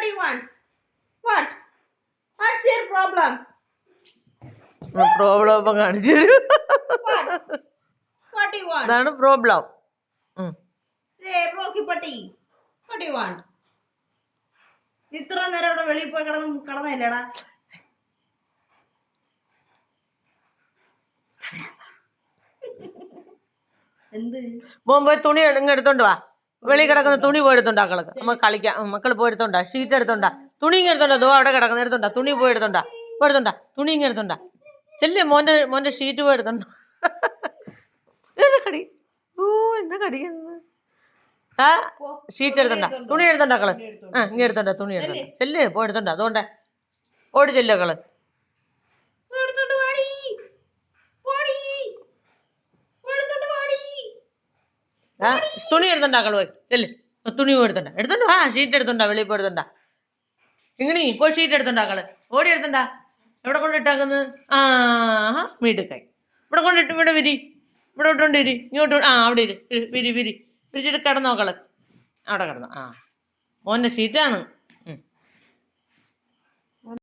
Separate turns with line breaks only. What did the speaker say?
do you want? What? What's your problem?
Problem ഇപ്പം കാണിച്ചു
What? What do you want?
അതാണ് problem.
Hey, Rocky Patti. What do you want? ഇത്ര നേരം ഇവിടെ വെളിയിൽ പോയി കിടന്നില്ലേടാ? എന്ത്
മോൻ പോയി തുണി എടുത്തോണ്ട് വാ. വെളി കിടക്കുന്ന തുണി പോയി എടുത്തോണ്ടാ കളക്ക്. നമുക്ക് കളിക്കാം. മക്കൾ പോയി എടുത്തോണ്ടാ. ഷീറ്റ് എടുത്തോണ്ടാ. തുണി ഇങ്ങനെ എടുത്തോണ്ടാ. ദോ അവിടെ കിടക്കുന്ന എടുത്തോണ്ടാ. തുണി പോയി എടുത്തോണ്ടാ. തുണി ഇങ്ങനെ എടുത്തോണ്ടാ. ചെല്ലേ മോന്റെ ഷീറ്റ് പോയി എടുത്തോണ്ടാ. കടി. ഓ എന്താ കടിക്കുന്നത്? ആ ഷീറ്റ് എടുത്തോണ്ടാ. തുണി എടുത്തോണ്ടാ കള്. ഇങ്ങനെ എടുത്തോണ്ടാ. തുണി എടുത്തോണ്ടാ. ചെല്ലേ പോയി എടുത്തോണ്ടാ. അതുകൊണ്ട് ഓടി ചെല്ലോ കള്. തുണി എടുത്തോണ്ടാ കള് പോയി ചെല്ലേ. തുണി പോയി എടുത്തോണ്ടോ. ഷീറ്റ് എടുത്തോണ്ടാ. വെളിയിൽ പോയി എടുത്തോണ്ടാ. ഇങ്ങനെ പോയി ഷീറ്റ് എടുത്തോണ്ടാ കള്. ഓടി എടുത്തോണ്ടാ. എവിടെ കൊണ്ടിട്ടാക്കുന്നത്? മീടുക്കായി. ഇവിടെ കൊണ്ടിട്ട് ഇവിടെ വിരി. ഇവിടെ ഇട്ടോണ്ട് ഇരി. ഇങ്ങോട്ട് അവിടെ ഇരി. വിരിച്ചിട്ട് കിടന്നോ കള്. അവിടെ കിടന്നോ. മോൻ്റെ ഷീറ്റാണ്.